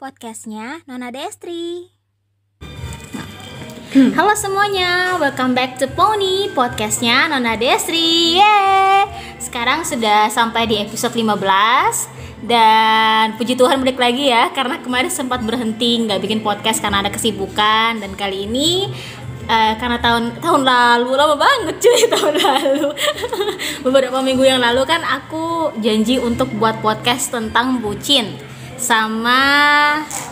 podcastnya Nona Destri. Halo semuanya, welcome back to Pony, podcastnya Nona Destri. Yeay. Sekarang sudah sampai di episode 15. Dan puji Tuhan balik lagi ya, karena kemarin sempat berhenti nggak bikin podcast karena ada kesibukan. Dan kali ini karena tahun lalu, lama banget cuy, tahun lalu beberapa minggu yang lalu kan aku janji untuk buat podcast tentang bucin sama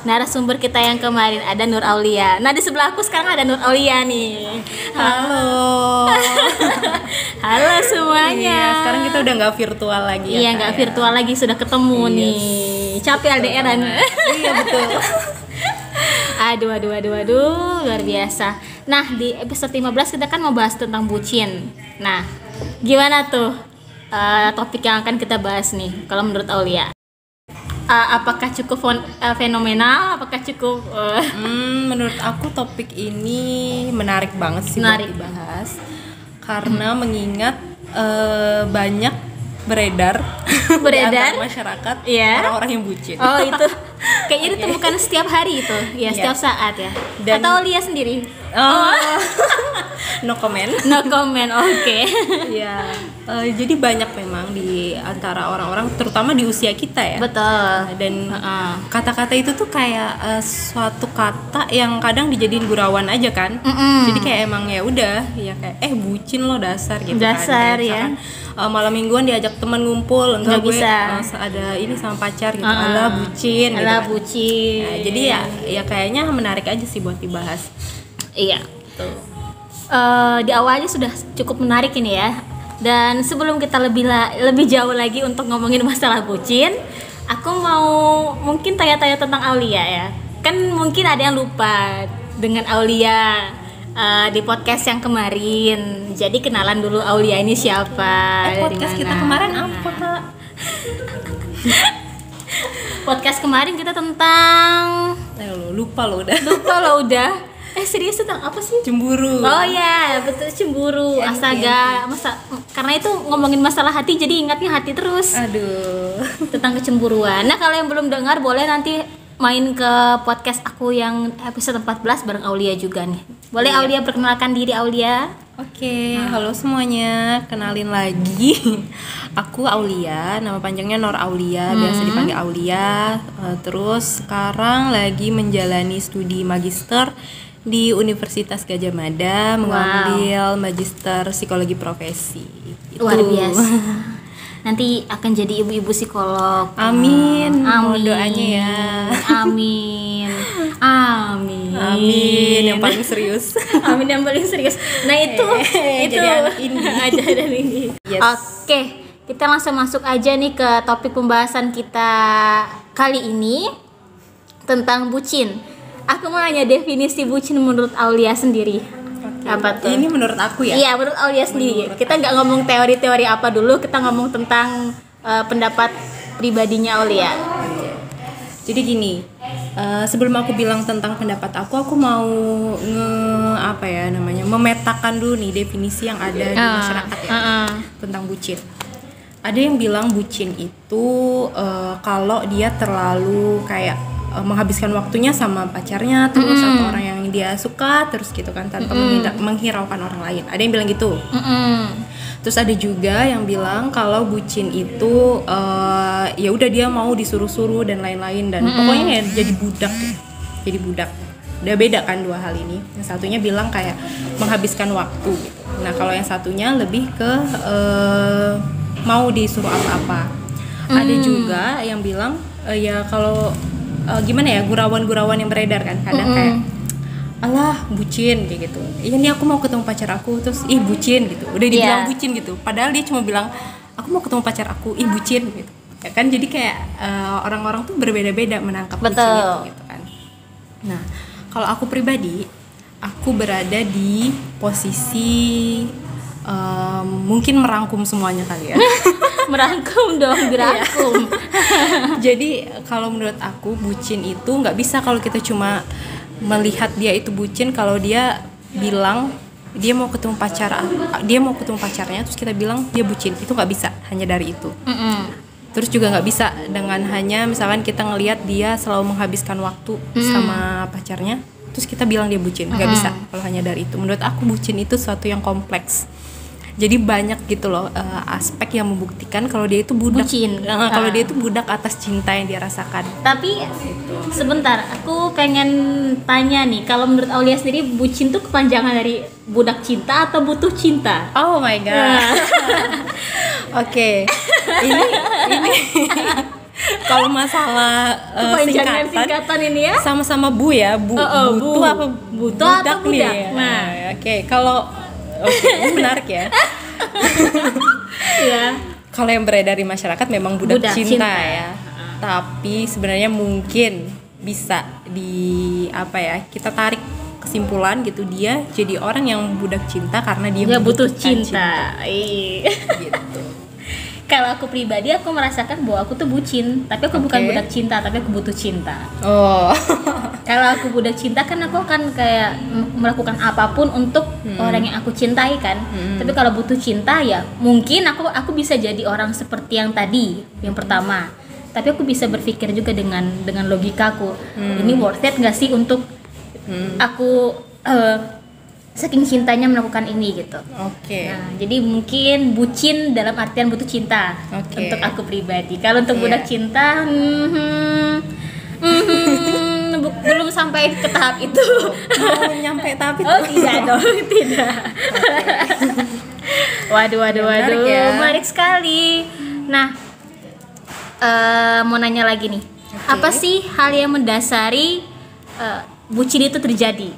narasumber kita yang kemarin, ada Nur Aulia. Nah di sebelah aku sekarang ada Nur Aulia nih. Halo. Halo semuanya. Iya, sekarang kita udah nggak virtual lagi ya. Iya, nggak virtual lagi, sudah ketemu nih. Capek LDR-an. Iya betul. Aduh, luar biasa. Nah, di episode 15 kita kan mau bahas tentang bucin. Nah, gimana tuh topik yang akan kita bahas nih, kalau menurut Aulia? Apakah cukup fenomenal? Apakah cukup? Menurut aku topik ini menarik banget sih buat dibahas. Karena mengingat banyak beredar di antara masyarakat orang-orang yang bucin. Oh itu kayaknya ditemukan setiap hari itu ya, setiap saat ya. Dan, atau Lia sendiri? No comment. Oke. Ya, jadi banyak memang di antara orang-orang, terutama di usia kita ya. Betul. Dan kata-kata itu tuh kayak suatu kata yang kadang dijadiin gurauan aja kan. Jadi kayak emang ya udah ya kayak bucin lo dasar gitu dasar kan. Malam mingguan diajak teman ngumpul, enggak gue bisa. Ada ini sama pacar gitu. Alah bucin. Bucin. Nah, jadi ya kayaknya menarik aja sih buat dibahas. Iya. Tuh. Di awalnya sudah cukup menarik ini ya. Dan sebelum kita lebih jauh lagi untuk ngomongin masalah bucin, aku mau mungkin tanya-tanya tentang Aulia ya. Kan mungkin ada yang lupa dengan Aulia di podcast yang kemarin. Jadi kenalan dulu Aulia ini siapa? Podcast kita kemarin apa, Kak? Podcast kemarin kita tentang lupa lo udah. Serius tentang apa sih? Cemburu. Oh ya, betul, cemburu. Astaga, karena itu ngomongin masalah hati jadi ingatnya hati terus. Aduh. Tentang kecemburuan. Nah, kalau yang belum dengar boleh nanti main ke podcast aku yang episode 14 bareng Aulia juga nih. Boleh Aulia perkenalkan diri Aulia? Oke, halo semuanya. Kenalin lagi. Aku Aulia, nama panjangnya Nur Aulia, biasa dipanggil Aulia. Terus sekarang lagi menjalani studi magister di Universitas Gadjah Mada, mengambil magister psikologi profesi. Luar biasa. Nanti akan jadi ibu-ibu psikolog. Amin. Doanya ya. Amin. Yang paling serius. Amin yang paling serius. Nah itu jadi anak ini. Yes. Oke, kita langsung masuk aja nih ke topik pembahasan kita kali ini tentang bucin. Aku mau nanya definisi bucin menurut Aulia sendiri. Apa tuh? Ini menurut aku ya? Iya, menurut Aulia sendiri. Kita nggak ngomong teori-teori apa dulu, kita ngomong tentang pendapat pribadinya Aulia. Jadi gini, sebelum aku bilang tentang pendapat aku mau memetakan dulu nih definisi yang ada di masyarakat ya tentang bucin. Ada yang bilang bucin itu kalau dia terlalu kayak menghabiskan waktunya sama pacarnya terus atau orang yang dia suka terus gitu kan tanpa menghiraukan orang lain. Ada yang bilang gitu. Terus ada juga yang bilang kalau bucin itu ya udah dia mau disuruh-suruh dan lain-lain dan pokoknya ya jadi budak. Udah beda kan dua hal ini. Yang satunya bilang kayak menghabiskan waktu gitu. Nah kalau yang satunya lebih ke mau disuruh apa-apa. Ada juga yang bilang ya kalau gurauan-gurauan yang beredar kan kadang kayak alah bucin kayak gitu. Iya nih aku mau ketemu pacar aku terus bucin gitu. Udah dibilang bucin gitu. Padahal dia cuma bilang aku mau ketemu pacar aku bucin gitu. Ya kan jadi kayak orang-orang tuh berbeda-beda menangkap bucin itu gitu kan. Nah, kalau aku pribadi aku berada di posisi mungkin merangkum semuanya kali ya. Merangkum dong, dirangkum. Jadi kalau menurut aku bucin itu nggak bisa kalau kita cuma melihat dia itu bucin kalau dia bilang dia mau ketemu pacarnya terus kita bilang dia bucin, itu nggak bisa hanya dari itu. Terus juga nggak bisa dengan hanya misalkan kita ngelihat dia selalu menghabiskan waktu sama pacarnya, terus kita bilang dia bucin. Nggak bisa kalau hanya dari itu. Menurut aku bucin itu suatu yang kompleks. Jadi banyak gitu loh aspek yang membuktikan kalau dia itu budak. Bucin. Kalau dia itu budak atas cinta yang dia rasakan. Tapi sebentar, aku pengen tanya nih, kalau menurut Aulia sendiri bucin tuh kepanjangan dari budak cinta atau butuh cinta? Oh my god. Oke. Ini kalau masalah singkatan ini ya. Sama-sama bu ya, butuh apa budak atau budak? Nih. Nah, oke. Kalau ini menarik ya. Ya. Kalau yang beredar di masyarakat memang budak cinta ya. Tapi sebenarnya mungkin bisa kita tarik kesimpulan gitu, dia jadi orang yang budak cinta karena dia butuh cinta. Gitu. Kalau aku pribadi, aku merasakan bahwa aku tuh bucin, tapi aku bukan budak cinta, tapi aku butuh cinta. Oh. Kalau aku budak cinta kan aku akan kayak melakukan apapun untuk orang yang aku cintai kan. Tapi kalau butuh cinta ya mungkin aku bisa jadi orang seperti yang tadi, yang pertama. Tapi aku bisa berpikir juga dengan logikaku. Ini worth it nggak sih untuk aku saking cintanya melakukan ini gitu. Oke. Nah, jadi mungkin bucin dalam artian butuh cinta untuk aku pribadi. Kalau untuk budak cinta, belum sampai ke tahap itu. Belum nyampe tahap itu. Oh tidak dong, tidak. Waduh, menarik sekali. Nah, mau nanya lagi nih, apa sih hal yang mendasari bucin itu terjadi?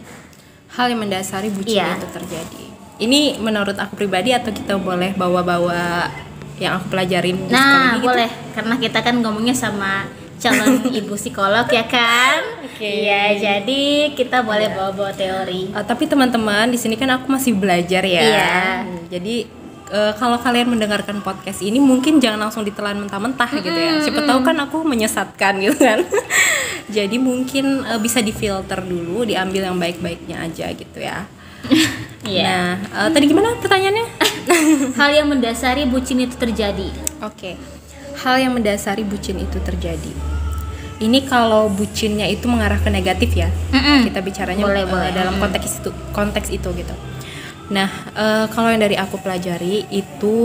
Hal yang mendasari bucin itu terjadi. Ini menurut aku pribadi atau kita boleh bawa-bawa yang aku pelajarin di sekolah gitu? Boleh, karena kita kan ngomongnya sama calon ibu psikolog ya kan? Iya, jadi kita boleh bawa-bawa teori. Tapi teman-teman, di sini kan aku masih belajar ya. Iya. Jadi kalau kalian mendengarkan podcast ini mungkin jangan langsung ditelan mentah-mentah gitu ya. Siapa tahu kan aku menyesatkan gitu kan. Jadi mungkin bisa difilter dulu, diambil yang baik-baiknya aja gitu ya. Iya. Nah, tadi gimana pertanyaannya? Hal yang mendasari bucin itu terjadi. Oke. Hal yang mendasari bucin itu terjadi. Ini kalau bucinnya itu mengarah ke negatif ya. Kita bicaranya boleh. Dalam konteks itu gitu. Nah, kalau yang dari aku pelajari itu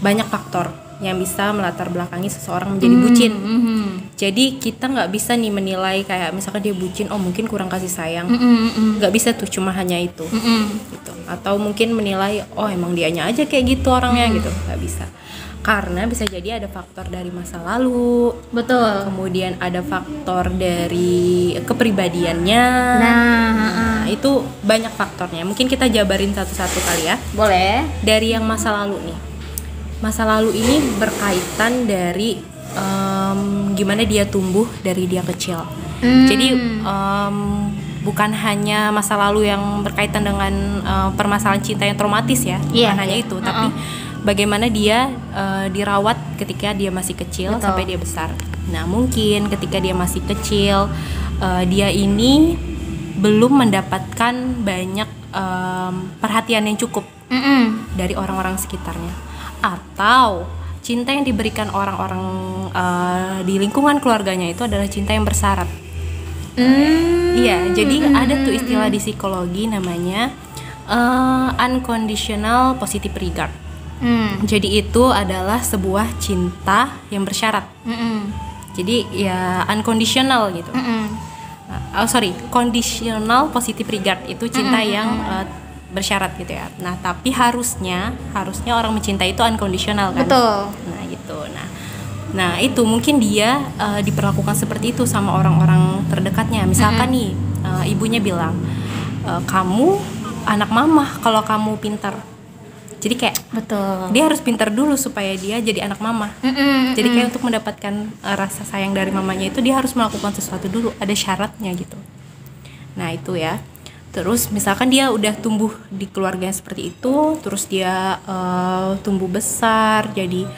banyak faktor yang bisa melatar belakangi seseorang menjadi bucin. Jadi kita nggak bisa nih menilai kayak misalkan dia bucin, oh mungkin kurang kasih sayang. Nggak bisa tuh cuma hanya itu. Gitu. Atau mungkin menilai, oh emang dianya aja kayak gitu orangnya gitu. Nggak bisa. Karena bisa jadi ada faktor dari masa lalu. Betul. Kemudian ada faktor dari kepribadiannya. Nah, itu banyak faktornya. Mungkin kita jabarin satu-satu kali ya. Boleh. Dari yang masa lalu nih. Masa lalu ini berkaitan dari gimana dia tumbuh dari dia kecil. Jadi bukan hanya masa lalu yang berkaitan dengan permasalahan cinta yang traumatis ya. Bukan hanya itu, tapi bagaimana dia dirawat ketika dia masih kecil sampai dia besar. Nah, mungkin ketika dia masih kecil dia ini belum mendapatkan banyak perhatian yang cukup dari orang-orang sekitarnya, atau cinta yang diberikan orang-orang di lingkungan keluarganya itu adalah cinta yang bersyarat. Iya, jadi ada tuh istilah di psikologi namanya unconditional positive regard. Jadi itu adalah sebuah cinta yang bersyarat. Jadi ya unconditional gitu. Conditional positive regard itu cinta yang bersyarat gitu ya. Nah, tapi harusnya orang mencintai itu unconditional kan. Betul. Nah, gitu. Nah, itu mungkin dia diperlakukan seperti itu sama orang-orang terdekatnya. Misalkan nih, ibunya bilang, kamu anak mama kalau kamu pintar. Jadi kayak dia harus pintar dulu supaya dia jadi anak mama. Jadi kayak untuk mendapatkan rasa sayang dari mamanya itu dia harus melakukan sesuatu dulu, ada syaratnya gitu. Nah, itu ya. Terus misalkan dia udah tumbuh di keluarga yang seperti itu, terus dia tumbuh besar, jadi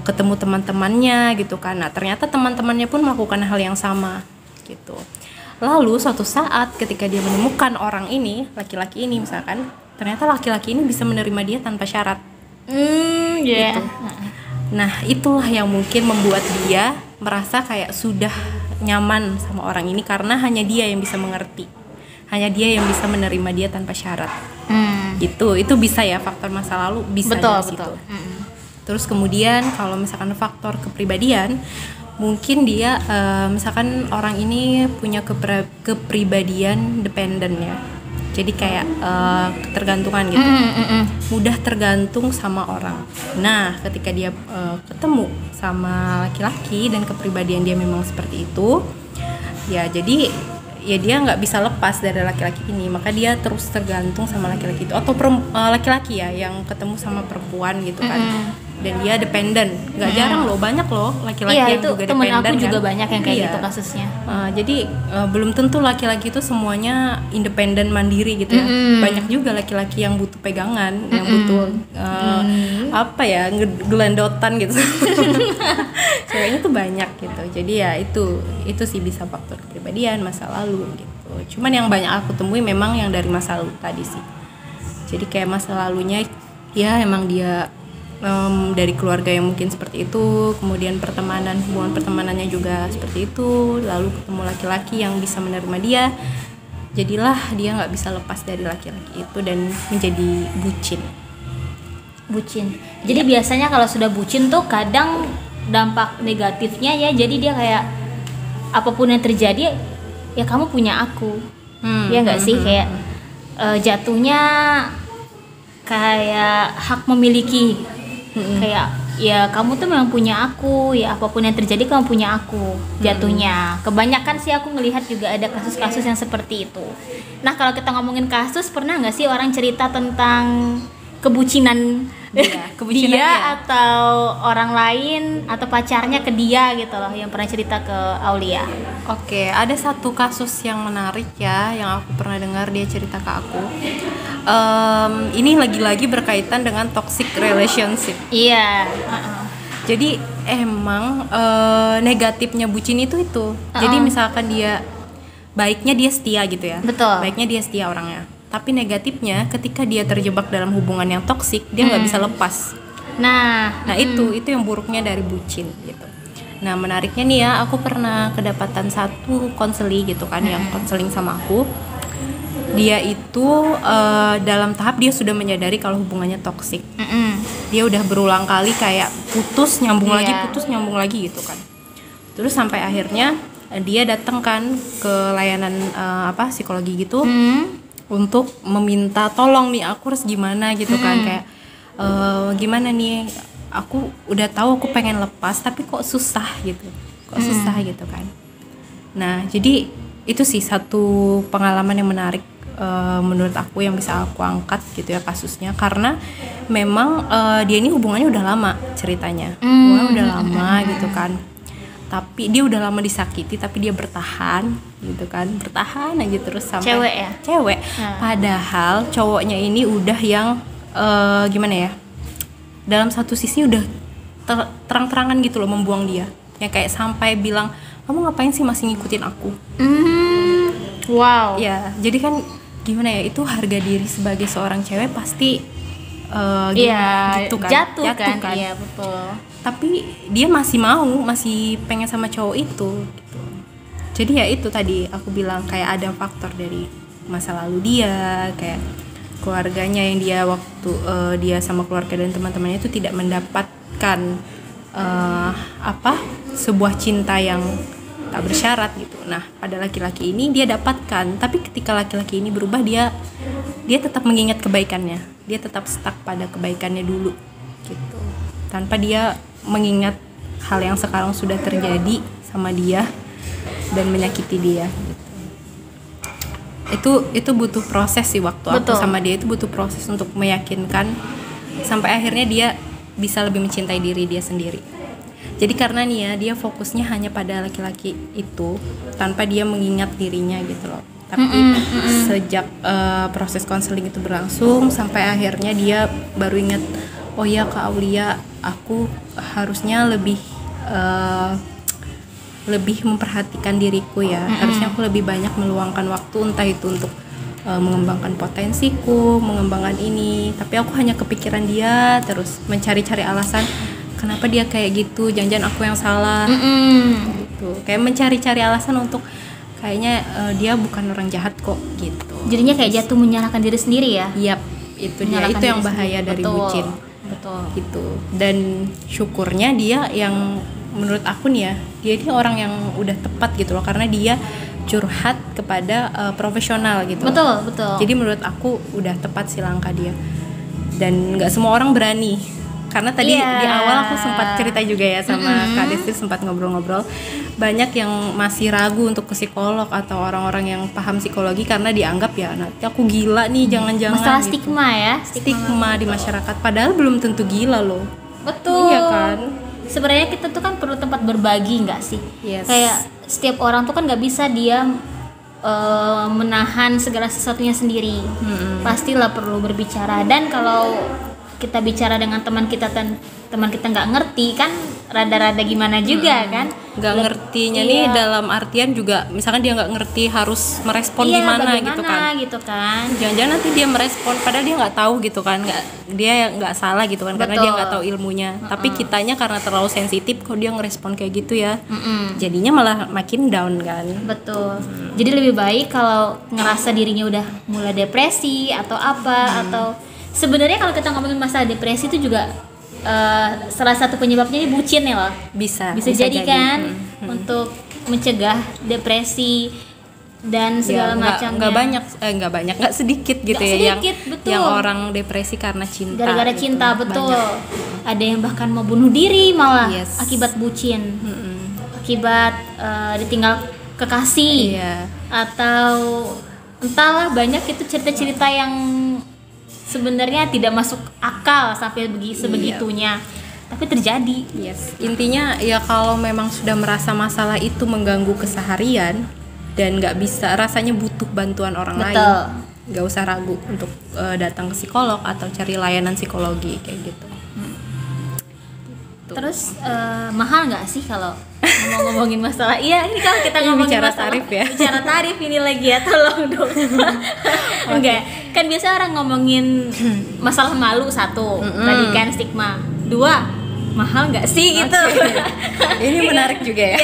ketemu teman-temannya gitu kan. Nah, ternyata teman-temannya pun melakukan hal yang sama gitu. Lalu suatu saat ketika dia menemukan orang ini, laki-laki ini misalkan, ternyata laki-laki ini bisa menerima dia tanpa syarat. Gitu. Nah itulah yang mungkin membuat dia merasa kayak sudah nyaman sama orang ini karena hanya dia yang bisa mengerti, hanya dia yang bisa menerima dia tanpa syarat. Gitu, itu bisa ya faktor masa lalu bisa dari situ. Terus kemudian kalau misalkan faktor kepribadian, mungkin dia misalkan orang ini punya kepribadian dependen ya. Jadi kayak ketergantungan gitu, mudah tergantung sama orang. Nah, ketika dia ketemu sama laki-laki dan kepribadian dia memang seperti itu, ya jadi ya dia nggak bisa lepas dari laki-laki ini, maka dia terus tergantung sama laki-laki itu. Atau laki-laki ya yang ketemu sama perempuan gitu kan, dan dia dependen. Nggak jarang loh, banyak loh laki-laki yang juga dependen. Iya, itu temen aku juga banyak yang kayak gitu kasusnya. Jadi belum tentu laki-laki itu semuanya independen mandiri gitu ya. Banyak juga laki-laki yang butuh pegangan, yang butuh apa ya, gelendotan gitu. Ceweknya tuh banyak gitu. Jadi ya itu sih bisa faktor kepribadian, masa lalu gitu. Cuman yang banyak aku temui memang yang dari masa lalu tadi sih. Jadi kayak masa lalunya ya emang dia dari keluarga yang mungkin seperti itu, kemudian hubungan pertemanannya juga seperti itu, lalu ketemu laki-laki yang bisa menerima dia, jadilah dia nggak bisa lepas dari laki-laki itu dan menjadi bucin. Jadi biasanya kalau sudah bucin tuh kadang dampak negatifnya ya, jadi dia kayak apapun yang terjadi ya kamu punya aku, ya nggak sih, kayak jatuhnya kayak hak memiliki. Kayak ya kamu tuh memang punya aku, ya apapun yang terjadi kamu punya aku, jatuhnya. Kebanyakan sih aku ngelihat juga ada kasus-kasus yang seperti itu. Nah kalau kita ngomongin kasus, pernah nggak sih orang cerita tentang kebucinan dia atau orang lain atau pacarnya ke dia gitu loh, yang pernah cerita ke Aulia? Oke, ada satu kasus yang menarik ya, yang aku pernah dengar dia cerita ke aku. Ini lagi-lagi berkaitan dengan toxic relationship. Iya. Jadi emang negatifnya bucin itu. Jadi misalkan dia baiknya dia setia gitu ya. Betul. Baiknya dia setia orangnya. Tapi negatifnya ketika dia terjebak dalam hubungan yang toksik, dia nggak bisa lepas. Nah itu yang buruknya dari bucin gitu. Nah menariknya nih ya, aku pernah kedapatan satu konseli gitu kan, yang konseling sama aku. Dia itu dalam tahap dia sudah menyadari kalau hubungannya toksik. Dia udah berulang kali kayak putus nyambung lagi gitu kan. Terus sampai akhirnya dia datang kan ke layanan psikologi gitu. Untuk meminta tolong nih, aku harus gimana gitu kan, kayak gimana nih, aku udah tahu aku pengen lepas tapi kok susah gitu kan. Nah jadi itu sih satu pengalaman yang menarik menurut aku yang bisa aku angkat gitu ya kasusnya, karena memang dia ini hubungannya udah lama ceritanya, hubungannya udah lama gitu kan. Tapi dia udah lama disakiti tapi dia bertahan gitu kan, bertahan aja terus sampai cewek. Padahal cowoknya ini udah yang gimana ya, dalam satu sisi udah terang-terangan gitu loh membuang dia, yang kayak sampai bilang kamu ngapain sih masih ngikutin aku. Wow ya, jadi kan gimana ya, itu harga diri sebagai seorang cewek pasti gitu kan, jatuh kan. Iya betul. Tapi dia masih pengen sama cowok itu gitu. Jadi ya itu tadi aku bilang kayak ada faktor dari masa lalu dia, kayak keluarganya yang dia waktu dia sama keluarga dan teman-temannya itu tidak mendapatkan sebuah cinta yang tak bersyarat gitu. Nah pada laki-laki ini dia dapatkan, tapi ketika laki-laki ini berubah, dia tetap mengingat kebaikannya, dia tetap stuck pada kebaikannya dulu gitu, tanpa dia mengingat hal yang sekarang sudah terjadi sama dia dan menyakiti dia gitu. Itu butuh proses sih, waktu aku sama dia itu butuh proses untuk meyakinkan sampai akhirnya dia bisa lebih mencintai diri dia sendiri. Jadi karena nih ya, dia fokusnya hanya pada laki-laki itu tanpa dia mengingat dirinya gitu loh. Tapi sejak proses konseling itu berlangsung sampai akhirnya dia baru ingat, oh ya Kak Aulia, aku harusnya lebih memperhatikan diriku ya. Harusnya aku lebih banyak meluangkan waktu, entah itu untuk mengembangkan potensiku, mengembangkan ini. Tapi aku hanya kepikiran dia terus, mencari-cari alasan kenapa dia kayak gitu, jangan-jangan aku yang salah. Gitu. Kayak mencari-cari alasan untuk kayaknya dia bukan orang jahat kok gitu. Jadinya kayak jatuh menyalahkan diri sendiri ya. Yap, itu dia, itu yang bahaya dari bucin. Betul. Gitu. Dan syukurnya dia yang menurut aku nih ya, dia ini orang yang udah tepat gitu loh, karena dia curhat kepada profesional gitu. Betul. Jadi menurut aku udah tepat sih langkah dia. Dan nggak semua orang berani. Karena tadi di awal aku sempat cerita juga ya sama Kak Desti, sempat ngobrol-ngobrol. Banyak yang masih ragu untuk ke psikolog atau orang-orang yang paham psikologi karena dianggap ya nanti aku gila nih, jangan-jangan. Masalah gitu. stigma ya. Stigma di masyarakat. Padahal belum tentu gila loh. Betul. Iya kan? Sebenarnya kita tuh kan perlu tempat berbagi nggak sih? Yes. Kayak setiap orang tuh kan nggak bisa dia menahan segala sesuatunya sendiri. Pastilah perlu berbicara, dan kalau kita bicara dengan teman kita nggak ngerti kan rada-rada gimana juga kan? Nggak ngertinya nih dalam artian juga misalkan dia nggak ngerti harus merespon gimana gitu kan. Jangan-jangan nanti dia merespon padahal dia nggak tahu gitu kan, dia nggak salah gitu kan. Betul. Karena dia nggak tahu ilmunya. Tapi kitanya karena terlalu sensitif kok dia ngerespon kayak gitu ya. Jadinya malah makin down kan. Betul. Jadi lebih baik kalau ngerasa dirinya udah mulai depresi atau apa atau sebenarnya kalau kita ngomongin masalah depresi itu juga salah satu penyebabnya ini bucin ya loh. Bisa jadi kan untuk mencegah depresi dan segala macamnya. Nggak sedikit gitu yang orang depresi karena cinta. Gara-gara gitu. cinta, betul. Banyak. Ada yang bahkan mau bunuh diri malah akibat bucin. Akibat ditinggal kekasih. Atau entahlah, banyak itu cerita-cerita yang sebenarnya tidak masuk akal sampai sebegitunya, tapi terjadi. Intinya ya kalau memang sudah merasa masalah itu mengganggu keseharian dan nggak bisa, rasanya butuh bantuan orang lain, nggak usah ragu untuk datang ke psikolog atau cari layanan psikologi kayak gitu. Terus mahal nggak sih kalau ngomongin masalah? Iya, ini kalau kita ngomongin bicara masalah tarif ya. Bicara tarif ini lagi ya, tolong dong. Enggak, kan biasa orang ngomongin masalah malu satu, tadi kan stigma. Dua, mahal nggak sih gitu. Ini menarik juga ya.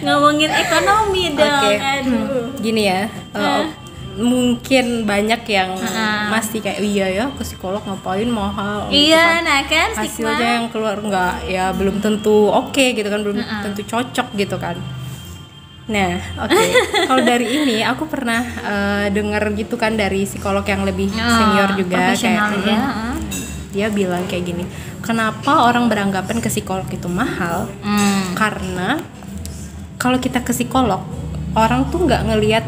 Ngomongin ekonomi dong. Aduh. Gini ya. Mungkin banyak yang masih kayak iya ya ke psikolog ngapain mahal. Iya, nah kan stigma. Hasilnya yang keluar nggak ya belum tentu oke gitu kan, belum tentu cocok gitu kan. Nah, kalau dari ini aku pernah dengar gitu kan dari psikolog yang lebih senior juga kayak dia bilang kayak gini, kenapa orang beranggapan ke psikolog itu mahal? Karena kalau kita ke psikolog, orang tuh nggak ngelihat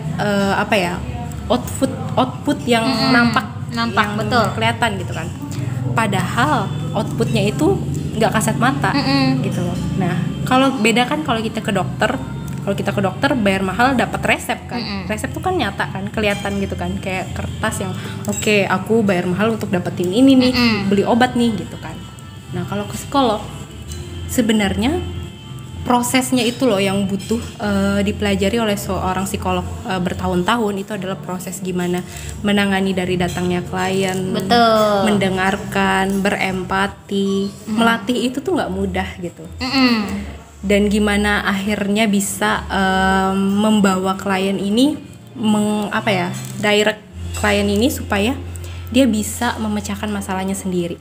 output yang nampak yang betul, kelihatan gitu kan. Padahal outputnya itu nggak kasat mata gitu loh. Nah, kalau beda kan kalau kita ke dokter. Kalau kita ke dokter bayar mahal dapat resep kan. Resep tuh kan nyata kan, kelihatan gitu kan, kayak kertas yang aku bayar mahal untuk dapetin ini nih, beli obat nih gitu kan. Nah, kalau ke psikolog sebenarnya prosesnya itu loh yang butuh dipelajari oleh seorang psikolog bertahun-tahun. Itu adalah proses gimana menangani dari datangnya klien, mendengarkan, berempati, melatih itu tuh nggak mudah gitu. Dan gimana akhirnya bisa membawa klien ini direct klien ini supaya dia bisa memecahkan masalahnya sendiri.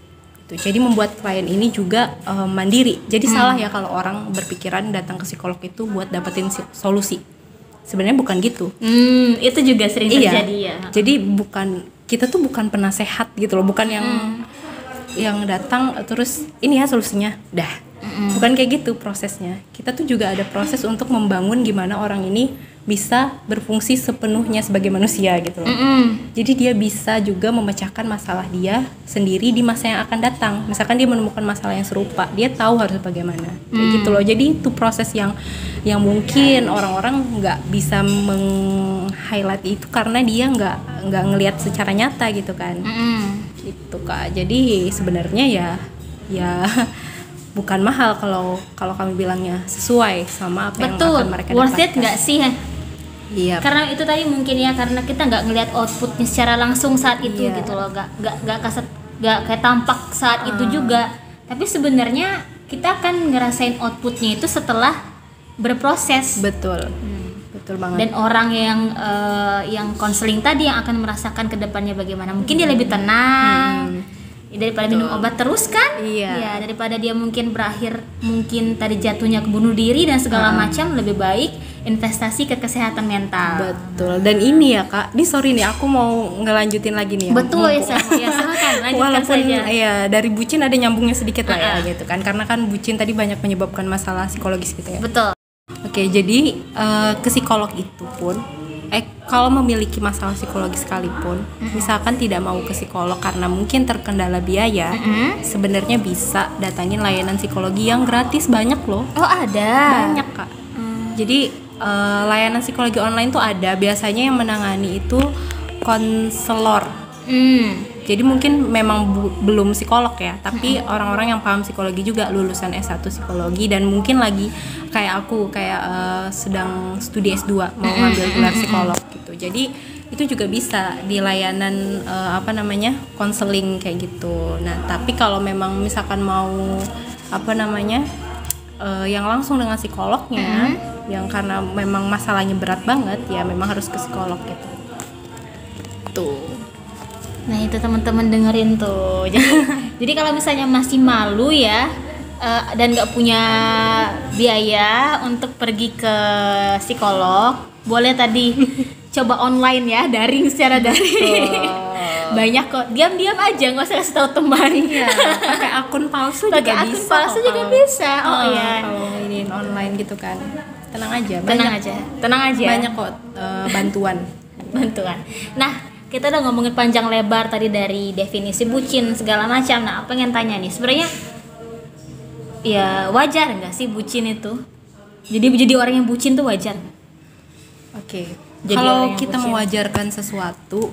Jadi membuat klien ini juga mandiri. Jadi salah ya kalau orang berpikiran datang ke psikolog itu buat dapetin solusi. Sebenarnya bukan gitu. Itu juga sering terjadi ya. Jadi kita tuh bukan penasehat gitu loh, bukan yang datang terus ini ya solusinya, dah. Bukan kayak gitu prosesnya. Kita tuh juga ada proses untuk membangun gimana orang ini bisa berfungsi sepenuhnya sebagai manusia gitu loh. Jadi dia bisa juga memecahkan masalah dia sendiri di masa yang akan datang. Misalkan dia menemukan masalah yang serupa, dia tahu harus bagaimana. Kayak gitu loh. Jadi itu proses yang mungkin orang-orang nggak bisa meng-highlight itu karena dia nggak ngelihat secara nyata gitu kan. Gitu Kak. Jadi sebenarnya ya bukan mahal kalau kami bilangnya sesuai sama apa yang akan mereka dapatkan. Worth it nggak sih? Iya. Karena itu tadi mungkin ya, karena kita nggak ngelihat outputnya secara langsung saat itu gitu loh, nggak kayak tampak saat itu juga. Tapi sebenarnya kita akan ngerasain outputnya itu setelah berproses. Betul banget. Dan orang yang konseling tadi yang akan merasakan kedepannya bagaimana, mungkin dia lebih tenang daripada minum obat terus kan. Iya. Daripada dia mungkin berakhir mungkin tadi jatuhnya ke bunuh diri dan segala macam, lebih baik investasi ke kesehatan mental. Betul. Dan ini ya Kak, sorry nih aku mau ngelanjutin lagi nih ya. Betul ya silakan lanjutkan walaupun saja. Ya dari bucin ada nyambungnya sedikit lah ya gitu kan, karena kan bucin tadi banyak menyebabkan masalah psikologis gitu ya. Betul. Oke, jadi ke psikolog itu pun kalau memiliki masalah psikologis sekalipun, misalkan tidak mau ke psikolog karena mungkin terkendala biaya, sebenarnya bisa datangin layanan psikologi yang gratis, banyak loh. Oh ada? Banyak Kak. Jadi layanan psikologi online tuh ada, biasanya yang menangani itu konselor. Jadi mungkin memang belum psikolog ya, tapi orang-orang yang paham psikologi juga, lulusan S1 psikologi dan mungkin lagi kayak aku sedang studi S2 mau ngambil gelar psikolog gitu. Jadi itu juga bisa di layanan konseling kayak gitu. Nah, tapi kalau memang misalkan mau yang langsung dengan psikolognya, yang karena memang masalahnya berat banget ya memang harus ke psikolog gitu. Tuh. Nah itu teman-teman dengerin tuh. Jadi kalau misalnya masih malu ya dan nggak punya biaya untuk pergi ke psikolog, boleh tadi coba online ya, secara daring. Banyak kok, diam-diam aja, nggak usah kasih tahu teman. Iya, pakai akun palsu juga bisa. Akun palsu juga bisa. Kalau ini online gitu kan, tenang aja. Tenang aja. Banyak kok bantuan. Nah, kita udah ngomongin panjang lebar tadi dari definisi bucin segala macam. Nah, pengen tanya nih, sebenarnya ya wajar nggak sih bucin itu? Jadi orang yang bucin tuh wajar? Oke. Kalau kita mewajarkan sesuatu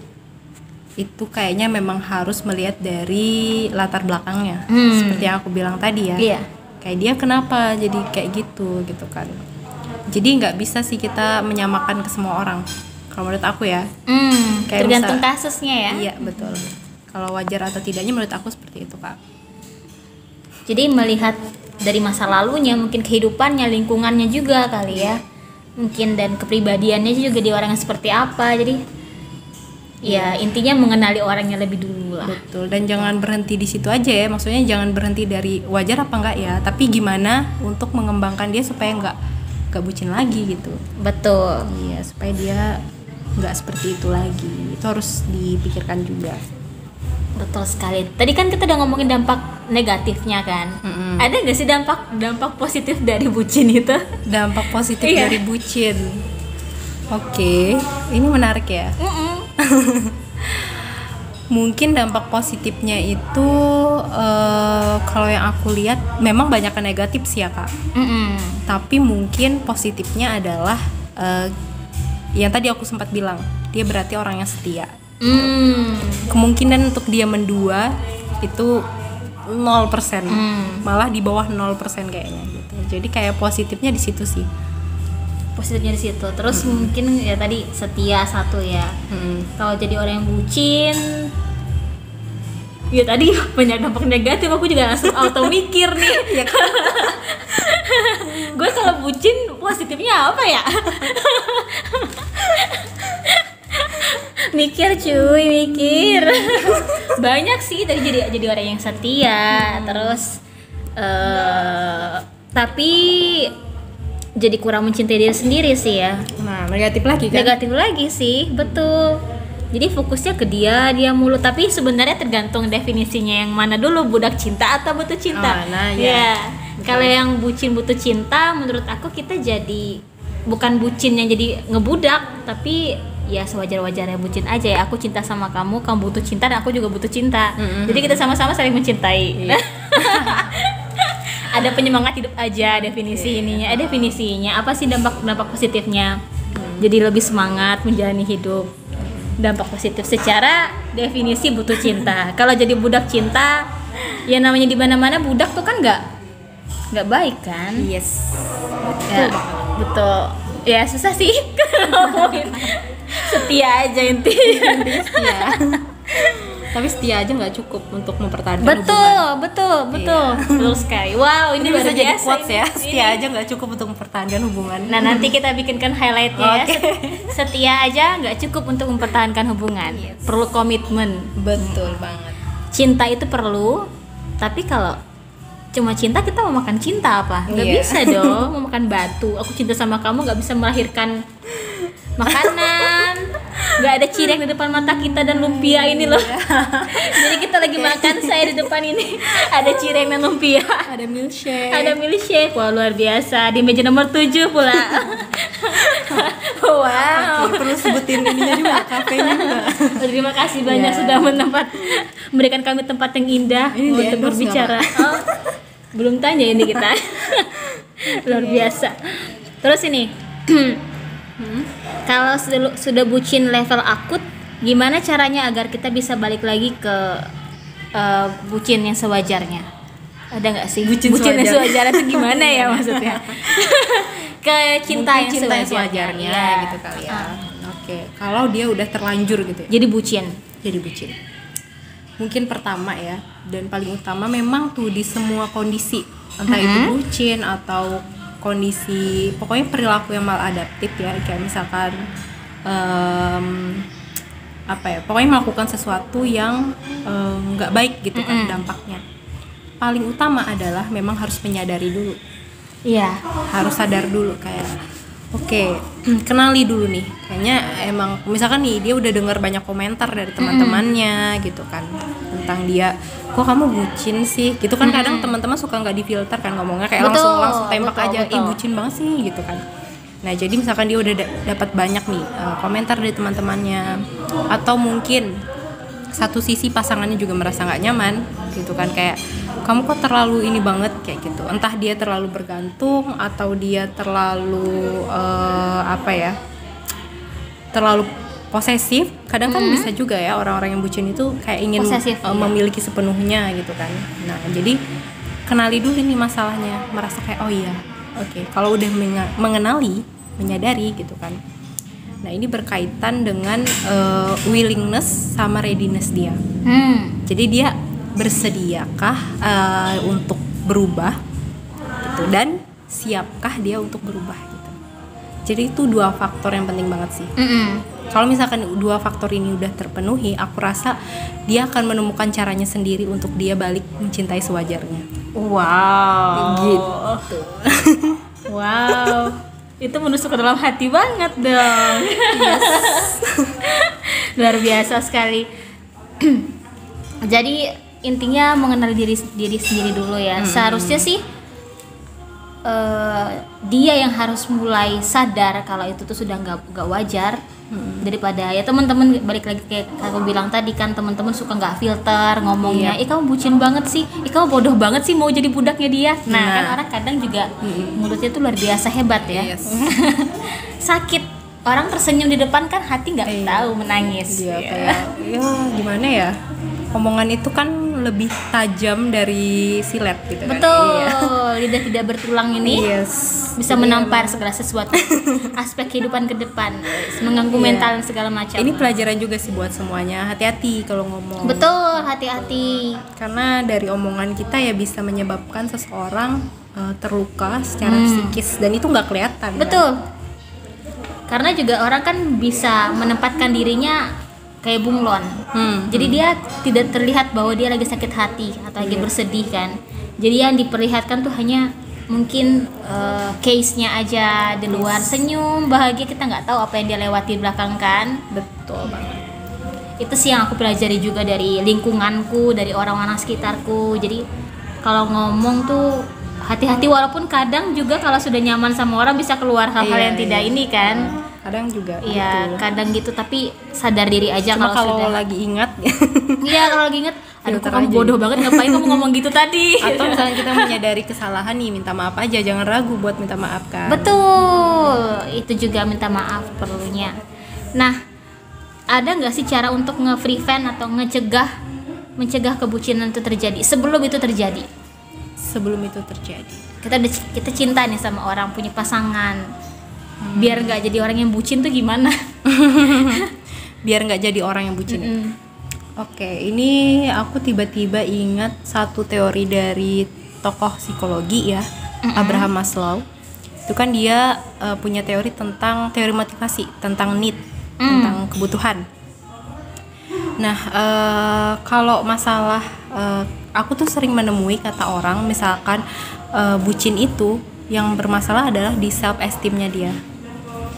itu kayaknya memang harus melihat dari latar belakangnya. Seperti yang aku bilang tadi ya. Iya. Kayak dia kenapa jadi kayak gitu kan. Jadi nggak bisa sih kita menyamakan ke semua orang. Kalau menurut aku ya, tergantung kasusnya ya. Iya betul. Kalau wajar atau tidaknya menurut aku seperti itu Kak. Jadi melihat dari masa lalunya, mungkin kehidupannya, lingkungannya juga kali ya, mungkin dan kepribadiannya juga dia orangnya seperti apa. Jadi ya intinya mengenali orangnya lebih dulu lah. Betul. Dan jangan berhenti di situ aja ya. Maksudnya jangan berhenti dari wajar apa enggak ya, tapi gimana untuk mengembangkan dia supaya enggak bucin lagi gitu. Betul. Iya, supaya dia nggak seperti itu lagi. Itu harus dipikirkan juga. Betul sekali. Tadi kan kita udah ngomongin dampak negatifnya kan. Ada nggak sih dampak positif dari bucin itu? Dampak positif dari bucin. Oke, ini menarik ya. Mungkin dampak positifnya itu kalau yang aku lihat memang banyak yang negatif sih ya Kak. Tapi mungkin positifnya adalah yang tadi aku sempat bilang, dia berarti orang yang setia. Kemungkinan untuk dia mendua itu 0%, malah di bawah 0% kayaknya gitu. Jadi kayak positifnya di situ sih. Positifnya di situ. Terus mungkin ya tadi setia satu ya. Kalau jadi orang yang bucin, ya tadi banyak dampak negatif. Aku juga langsung auto mikir nih. Ya kan? Gue kalau bucin positifnya apa ya? mikir banyak sih. Tadi jadi orang yang setia, terus tapi jadi kurang mencintai diri sendiri sih ya. Nah, negatif lagi kan? Negatif lagi sih, betul. Jadi fokusnya ke dia mulu. Tapi sebenarnya tergantung definisinya yang mana dulu, budak cinta atau butuh cinta. Kalau yang bucin butuh cinta, menurut aku kita jadi bukan bucin yang jadi ngebudak, tapi ya sewajar-wajarnya bucin aja ya. Aku cinta sama kamu, kamu butuh cinta dan aku juga butuh cinta. Jadi kita sama-sama saling mencintai. Ada penyemangat hidup aja definisinya. Definisinya apa sih dampak positifnya? Jadi lebih semangat menjalani hidup. Dampak positif secara definisi butuh cinta. Kalau jadi budak cinta, ya namanya di mana-mana budak tuh kan nggak baik kan? Yes. Ya, betul. Ya susah sih ngomongin. Setia aja intinya. Tapi setia aja nggak cukup untuk mempertahankan Betul, hubungan. betul sekali. Wow, ini Bisa luar jadi biasa quotes ya. ini. Setia aja nggak cukup untuk mempertahankan hubungan. Nah, nanti kita bikinkan highlightnya Oke. ya. Setia aja nggak cukup untuk mempertahankan hubungan. Perlu komitmen. Betul banget. Cinta itu perlu, tapi kalau cuma cinta, kita mau makan cinta apa? Nggak Iya. bisa dong, mau makan batu. Aku cinta sama kamu nggak bisa melahirkan makanan. Nggak ada cireng di depan mata kita dan lumpia ini loh. Jadi kita lagi makan, saya di depan ini ada cireng dan lumpia. Ada milkshake. Ada milkshake, wah luar biasa. Di meja nomor 7 pula. Wow. Oke, perlu sebutin ininya juga, kafenya juga. Terima kasih banyak Ya. sudah memberikan kami tempat yang indah Ini untuk di-endorse berbicara. Oh, belum tanya ini kita. Luar biasa. Terus ini, kalau sudah bucin level akut, gimana caranya agar kita bisa balik lagi ke bucin yang sewajarnya? Ada nggak sih? Bucin yang sewajarnya. sewajarnya itu gimana ya maksudnya? Ke cinta Mungkin yang cinta sewajarnya, sewajarnya gitu kali ya. Oke, kalau dia udah terlanjur gitu ya. Jadi bucin. Jadi bucin. Mungkin pertama ya, dan paling utama memang tuh di semua kondisi, entah itu bucin atau kondisi, pokoknya perilaku yang maladaptif ya, kayak misalkan apa ya, pokoknya melakukan sesuatu yang nggak baik gitu kan dampaknya. Paling utama adalah memang harus menyadari dulu. Iya. Harus sadar dulu kayak oke, kenali dulu nih. Kayaknya emang misalkan nih dia udah dengar banyak komentar dari teman-temannya gitu kan tentang dia, kok kamu bucin sih? Gitu kan kadang teman-teman suka nggak difilter kan ngomongnya kayak Betul, langsung tembak betul, aja, betul. bucin banget sih gitu kan. Nah, jadi misalkan dia udah dapat banyak nih komentar dari teman-temannya, atau mungkin satu sisi pasangannya juga merasa nggak nyaman gitu kan, kayak kamu kok terlalu ini banget kayak gitu, entah dia terlalu bergantung atau dia terlalu terlalu posesif. Kadang kan bisa juga ya orang-orang yang bucin itu kayak ingin Posesif, iya. memiliki sepenuhnya gitu kan. Nah, jadi kenali dulu nih masalahnya, merasa kayak oh iya, oke. Kalau udah mengenali, menyadari gitu kan. Nah, ini berkaitan dengan willingness sama readiness dia. Jadi dia bersediakah untuk berubah gitu, dan siapkah dia untuk berubah gitu. Jadi itu dua faktor yang penting banget sih. Kalau misalkan dua faktor ini udah terpenuhi, aku rasa dia akan menemukan caranya sendiri untuk dia balik mencintai sewajarnya. Wow. Gitu. Wow. Itu menusuk ke dalam hati banget dong. Yes. Luar biasa sekali. Jadi intinya mengenal diri sendiri dulu ya. Seharusnya sih dia yang harus mulai sadar kalau itu tuh sudah nggak wajar. Daripada ya teman-teman, balik lagi kayak aku bilang tadi kan, teman-teman suka nggak filter ngomongnya, kamu bucin banget sih, kamu bodoh banget sih mau jadi budaknya dia. Nah kan orang kadang juga mulutnya tuh luar biasa hebat ya. Yes. Sakit, orang tersenyum di depan kan hati nggak tahu menangis. Dia kayak ya gimana ya, omongan itu kan lebih tajam dari silet gitu kan. Betul. Iya. Lidah tidak bertulang ini bisa Jadi menampar segala sesuatu aspek kehidupan ke depan, mengganggu mental dan segala macam. ini pelajaran juga sih buat semuanya, hati-hati kalau ngomong. Betul, hati-hati. Karena dari omongan kita ya bisa menyebabkan seseorang terluka secara psikis, dan itu nggak kelihatan. Betul. Karena juga orang kan bisa menempatkan dirinya kayak bunglon. Jadi dia tidak terlihat bahwa dia lagi sakit hati atau lagi bersedih kan. Jadi yang diperlihatkan tuh hanya mungkin case-nya aja di luar, senyum, bahagia, kita nggak tahu apa yang dia lewati di belakang kan. Betul banget. Itu sih yang aku pelajari juga dari lingkunganku, dari orang-orang sekitarku. Jadi kalau ngomong tuh hati-hati, walaupun kadang juga kalau sudah nyaman sama orang bisa keluar hal-hal yang tidak ini kan. Kadang juga Iya, gitu. kadang gitu, tapi sadar diri aja. Cuma kalau sudah lagi ingat iya, kalau lagi inget, aduh kok Filter kamu aja bodoh gitu. banget, ngapain kamu ngomong gitu tadi. atau misalnya kita menyadari kesalahan nih, minta maaf aja, jangan ragu buat minta maaf kan. Betul, itu juga minta maaf perlunya. Nah, ada nggak sih cara untuk nge-prevent atau mencegah kebucinan itu terjadi sebelum itu terjadi? Sebelum itu terjadi, Kita cinta nih sama orang, punya pasangan, biar nggak jadi orang yang bucin tuh gimana? biar nggak jadi orang yang bucin. Oke, ini aku tiba-tiba ingat satu teori dari tokoh psikologi ya, Abraham Maslow. Itu kan dia punya teori tentang teori motivasi, tentang need, tentang kebutuhan. Nah, kalau masalah aku tuh sering menemui kata orang, misalkan bucin itu yang bermasalah adalah di self esteemnya dia,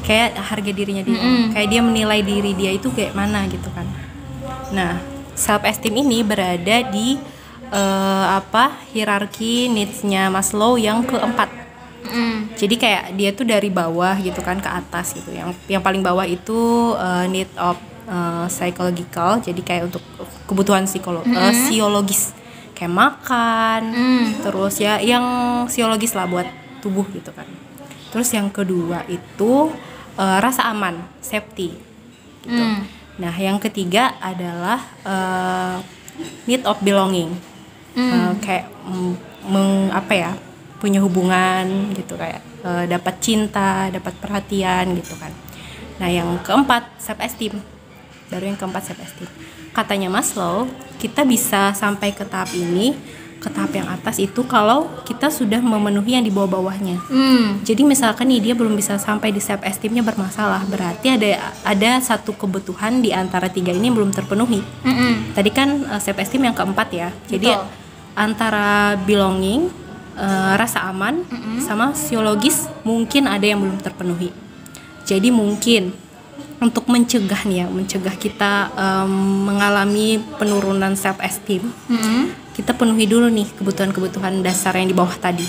kayak harga dirinya dia, kayak dia menilai diri dia itu kayak mana gitu kan. Nah, self esteem ini berada di hierarki needs-nya Maslow yang keempat. Jadi kayak dia tuh dari bawah gitu kan ke atas gitu. Yang paling bawah itu need of psychological, jadi kayak untuk kebutuhan psikologis kayak makan, terus ya yang psikologis lah buat tubuh gitu kan. Terus yang kedua itu rasa aman, safety gitu. Nah, yang ketiga adalah need of belonging, kayak punya hubungan gitu, kayak dapat cinta, dapat perhatian gitu kan. Nah, yang keempat self esteem, baru yang keempat self esteem. Katanya Maslow, kita bisa sampai ke tahap ini, ke tahap yang atas itu kalau kita sudah memenuhi yang di bawah-bawahnya. Jadi misalkan nih dia belum bisa sampai di self esteemnya bermasalah, berarti ada satu kebutuhan di antara tiga ini belum terpenuhi. Tadi kan self esteem yang keempat ya. Jadi antara belonging, rasa aman, sama psikologis mungkin ada yang belum terpenuhi. Jadi mungkin untuk mencegah kita mengalami penurunan self esteem, kita penuhi dulu nih kebutuhan-kebutuhan dasar yang di bawah tadi.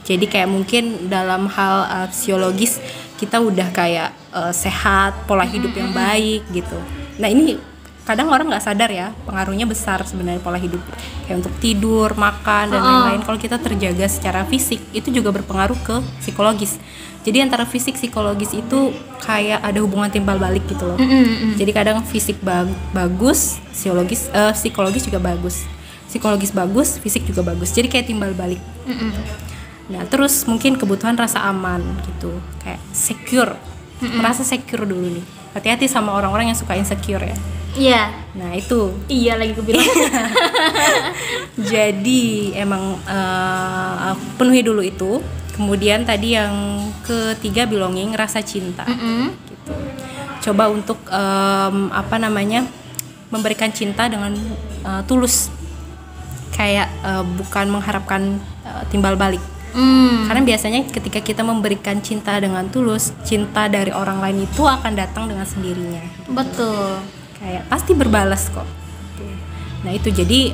Jadi kayak mungkin dalam hal psikologis kita udah kayak sehat, pola hidup yang baik gitu. Nah, ini kadang orang nggak sadar ya, pengaruhnya besar sebenarnya pola hidup, kayak untuk tidur, makan dan lain-lain. Kalau kita terjaga secara fisik itu juga berpengaruh ke psikologis. Jadi antara fisik psikologis itu kayak ada hubungan timbal balik gitu loh. Jadi kadang fisik bagus, psikologis juga bagus. Psikologis bagus, fisik juga bagus. Jadi kayak timbal balik. Nah, terus mungkin kebutuhan rasa aman gitu, kayak secure. Merasa secure dulu nih. Hati-hati sama orang-orang yang suka insecure ya. Iya. Nah, itu. Iya, lagi kebilang. Jadi emang penuhi dulu itu. Kemudian tadi yang ketiga belonging, rasa cinta. Gitu. Coba untuk memberikan cinta dengan tulus. Kayak bukan mengharapkan timbal balik. Karena biasanya ketika kita memberikan cinta dengan tulus, cinta dari orang lain itu akan datang dengan sendirinya. Betul. Kayak pasti berbalas kok. Nah, itu jadi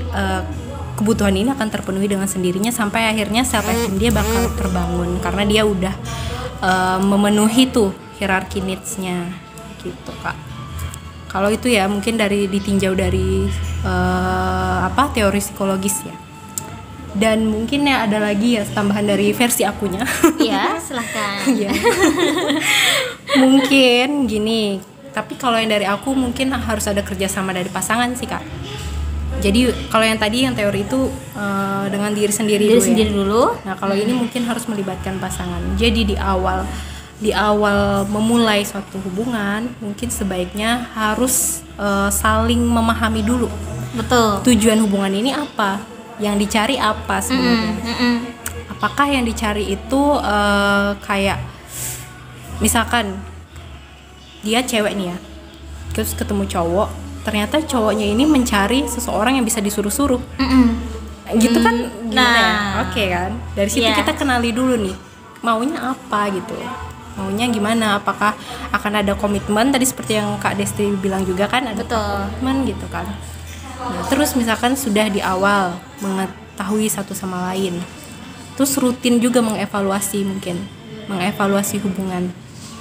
kebutuhan ini akan terpenuhi dengan sendirinya sampai akhirnya self esteem dia bakal terbangun karena dia udah memenuhi tuh hierarki needs-nya gitu, Kak. Kalau itu ya mungkin ditinjau dari teori psikologis ya. Dan mungkin ya ada lagi ya tambahan dari versi akunya. Iya, silahkan. Ya. Mungkin gini, tapi kalau yang dari aku mungkin harus ada kerjasama dari pasangan sih, Kak. Jadi kalau yang tadi yang teori itu dengan diri sendiri dulu. Nah, kalau ini mungkin harus melibatkan pasangan. Jadi di awal memulai suatu hubungan mungkin sebaiknya harus saling memahami dulu. Betul. Tujuan hubungan ini apa? Yang dicari apa sebenarnya? Apakah yang dicari itu kayak misalkan dia cewek nih ya, terus ketemu cowok, ternyata cowoknya ini mencari seseorang yang bisa disuruh-suruh, gitu kan? Gimana ya? Oke kan? Dari situ kita kenali dulu nih, maunya apa gitu, maunya gimana? Apakah akan ada komitmen? Tadi seperti yang Kak Desti bilang juga kan, ada komitmen gitu kan? Nah, terus misalkan sudah di awal mengetahui satu sama lain, terus rutin juga mengevaluasi mengevaluasi hubungan.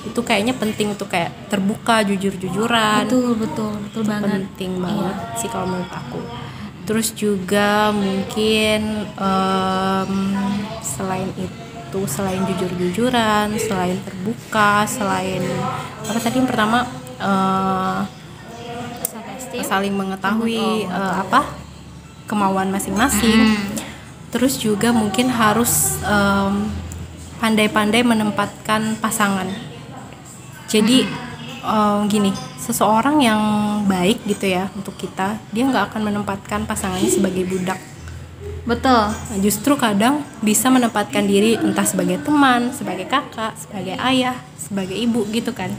Itu kayaknya penting untuk kayak terbuka, jujur-jujuran. Betul banget. Penting banget sih kalau menurut aku. Terus juga mungkin selain itu, selain jujur-jujuran, selain terbuka, selain apa tadi yang pertama saling mengetahui kemauan masing-masing. Terus juga mungkin harus pandai-pandai menempatkan pasangan. Jadi gini, seseorang yang baik gitu ya untuk kita, dia nggak akan menempatkan pasangannya sebagai budak. Betul. Nah, justru kadang bisa menempatkan diri entah sebagai teman, sebagai kakak, sebagai ayah, sebagai ibu gitu kan.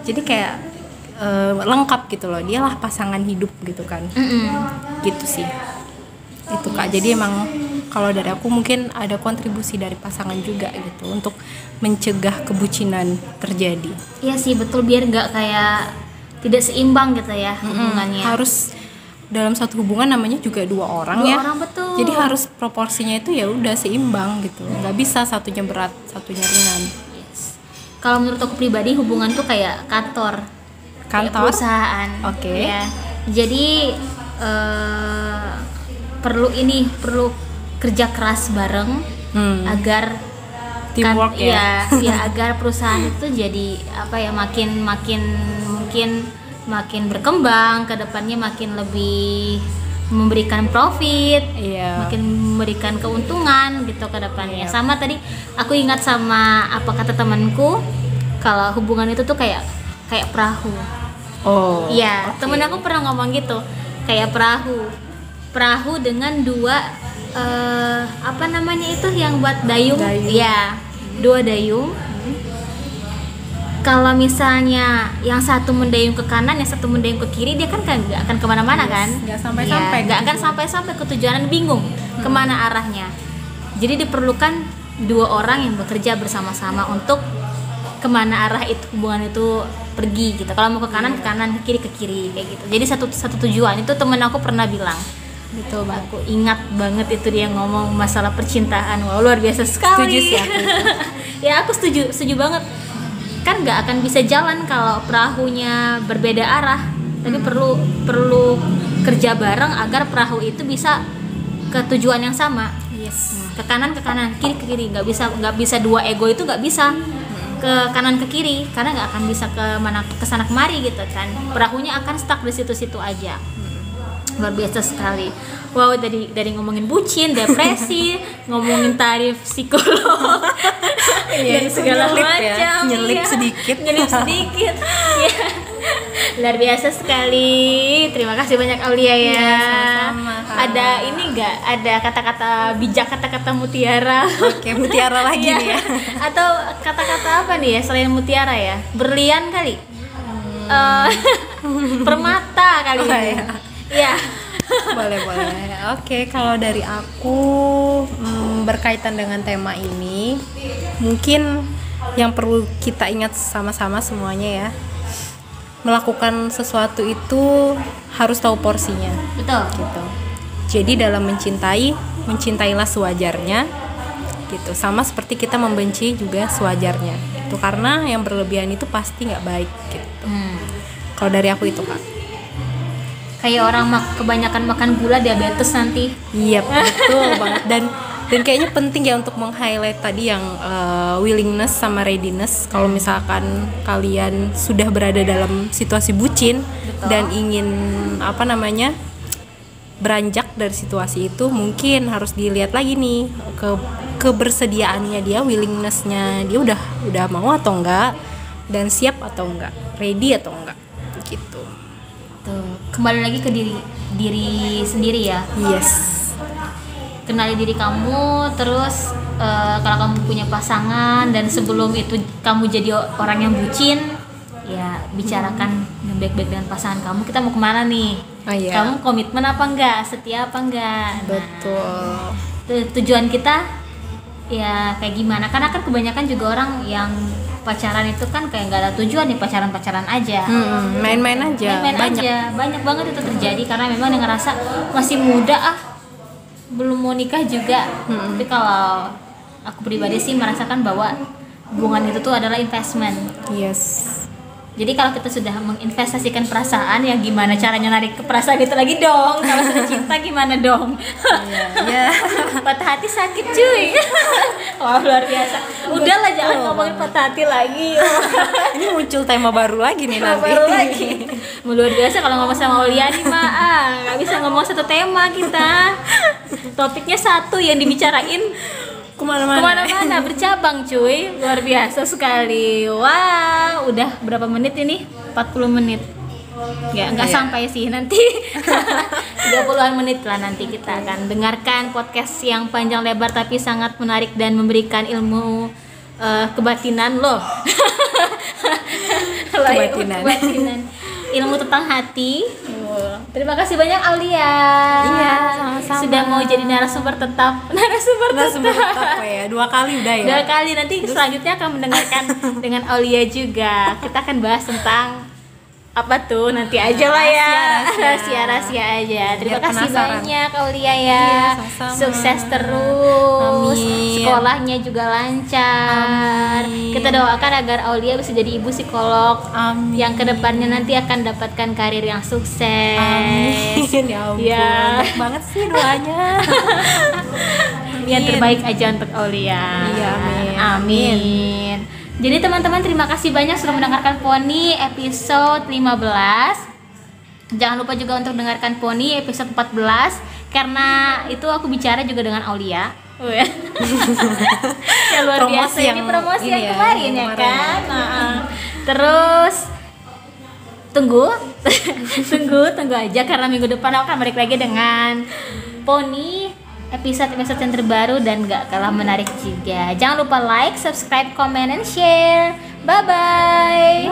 Jadi kayak lengkap gitu loh, dialah pasangan hidup gitu kan. Gitu sih itu Kak. Jadi emang kalau dari aku mungkin ada kontribusi dari pasangan juga gitu untuk mencegah kebucinan terjadi. Iya sih betul, biar nggak kayak tidak seimbang gitu ya hubungannya. Harus dalam satu hubungan namanya juga dua orang Dua ya. orang, betul. Jadi harus proporsinya itu ya udah seimbang gitu. Nggak bisa satunya berat, satunya ringan. Yes. Kalau menurut aku pribadi hubungan tuh kayak kantor, kayak perusahaan. Oke. Ya. Jadi perlu kerja keras bareng agar teamwork ya agar perusahaan itu jadi makin berkembang ke depannya, makin lebih memberikan profit, makin memberikan keuntungan gitu ke depannya. Sama tadi aku ingat sama apa kata temanku, kalau hubungan itu tuh kayak perahu. Iya, temen aku pernah ngomong gitu, kayak perahu dengan dua yang buat dayung. Iya, dua dayung. Kalau misalnya yang satu mendayung ke kanan, yang satu mendayung ke kiri, dia kan nggak akan kemana-mana kan? Nggak sampai-sampai. Nggak akan sampai-sampai ke tujuan, bingung kemana arahnya. Jadi diperlukan dua orang yang bekerja bersama-sama untuk kemana arah itu hubungan itu pergi gitu. Kalau mau ke kanan, ke kiri kayak gitu. Jadi satu tujuan. Itu temen aku pernah bilang. Gitu, aku ingat banget itu dia ngomong masalah percintaan. Wow, luar biasa sekali. Setuju sih aku. Ya aku setuju banget. Kan nggak akan bisa jalan kalau perahunya berbeda arah. Tapi perlu kerja bareng agar perahu itu bisa ke tujuan yang sama. Yes. Ke kanan, kiri ke kiri. Nggak bisa dua ego itu nggak bisa ke kanan ke kiri, karena nggak akan bisa ke sana kemari gitu kan. Perahunya akan stuck di situ-situ aja. Luar biasa sekali. Wow, dari ngomongin bucin, depresi, ngomongin tarif psikolog, dan segala macam. Nyelip sedikit. Ya. Luar biasa sekali. Terima kasih banyak Aulia ya. Sama-sama, Kak. Ada ini nggak? Ada kata-kata bijak, kata-kata mutiara? Oke, mutiara lagi nih ya. Atau kata-kata apa nih ya selain mutiara ya? Berlian kali? Permata kali ya? Iya. Boleh. Oke, kalau dari aku berkaitan dengan tema ini, mungkin yang perlu kita ingat sama-sama semuanya ya, melakukan sesuatu itu harus tahu porsinya. Betul. Gitu. Jadi dalam mencintailah sewajarnya. Gitu. Sama seperti kita membenci juga sewajarnya. Itu karena yang berlebihan itu pasti nggak baik. Gitu. Kalau dari aku itu Kak. Kayak orang kebanyakan makan gula, diabetes nanti. Iya betul banget. Dan kayaknya penting ya untuk meng-highlight tadi yang willingness sama readiness. Kalau misalkan kalian sudah berada dalam situasi bucin, betul, dan ingin beranjak dari situasi itu, mungkin harus dilihat lagi nih kebersediaannya dia, willingnessnya dia udah mau atau enggak, dan siap atau enggak, ready atau enggak gitu. Tuh, kembali lagi ke diri sendiri ya. Yes. Kenali diri kamu, terus kalau kamu punya pasangan dan sebelum itu kamu jadi orang yang bucin, ya bicarakan yang baik-baik dengan pasangan kamu. Kita mau kemana nih? Kamu komitmen apa enggak? Setia apa enggak? Betul. Tujuan kita ya kayak gimana? Karena kan kebanyakan juga orang yang pacaran itu kan kayak nggak ada tujuan nih, pacaran aja, main-main aja, banyak banget itu terjadi karena memang yang ngerasa masih muda, belum mau nikah juga. Tapi kalau aku pribadi sih merasakan bahwa hubungan itu tuh adalah investment. Yes. Jadi kalau kita sudah menginvestasikan perasaan, ya gimana caranya narik ke perasaan itu lagi dong? Kalau sudah cinta gimana dong? Iya. Patah hati sakit cuy. Wah, luar biasa. Udahlah, jangan ngomongin patah hati lagi. Ini muncul tema baru lagi nih nanti. Baru lagi. Luar biasa kalau ngomong sama Aulia nih nggak bisa ngomong satu tema kita. Topiknya satu yang dibicarain kemana-mana bercabang cuy, luar biasa sekali. Wah, udah berapa menit ini? 40 menit. Nggak sampai sih, nanti 30-an menit lah nanti kita akan dengarkan podcast yang panjang lebar tapi sangat menarik dan memberikan ilmu kebatinan loh. Kebatinan. Ilmu tentang hati. Terima kasih banyak Aulia. Iya, sama-sama. Sudah mau jadi narasumber tetap. Narasumber tetap ya. 2 kali udah ya. 2 kali, nanti selanjutnya akan mendengarkan dengan Aulia juga. Kita akan bahas tentang apa tuh, nanti aja lah ya, rahasia aja. Terima kasih banyak Aulia ya. Sama-sama. Sukses terus. Amin. Sekolahnya juga lancar. Amin. Kita doakan agar Aulia bisa jadi ibu psikolog. Amin. Yang kedepannya nanti akan dapatkan karir yang sukses. Amin. Ya ampun. Ya. Baik banget sih doanya. Yang terbaik aja untuk Aulia. Iya, Amin. Jadi teman-teman, terima kasih banyak sudah mendengarkan Poni episode 15. Jangan lupa juga untuk dengarkan Poni episode 14, karena itu aku bicara juga dengan Aulia. Ya luar biasa, ini promosi yang kemarin ya kan. Terus tunggu aja, karena minggu depan aku akan balik lagi dengan Poni episode yang terbaru dan gak kalah menarik juga. Jangan lupa like, subscribe, comment, and share. Bye bye.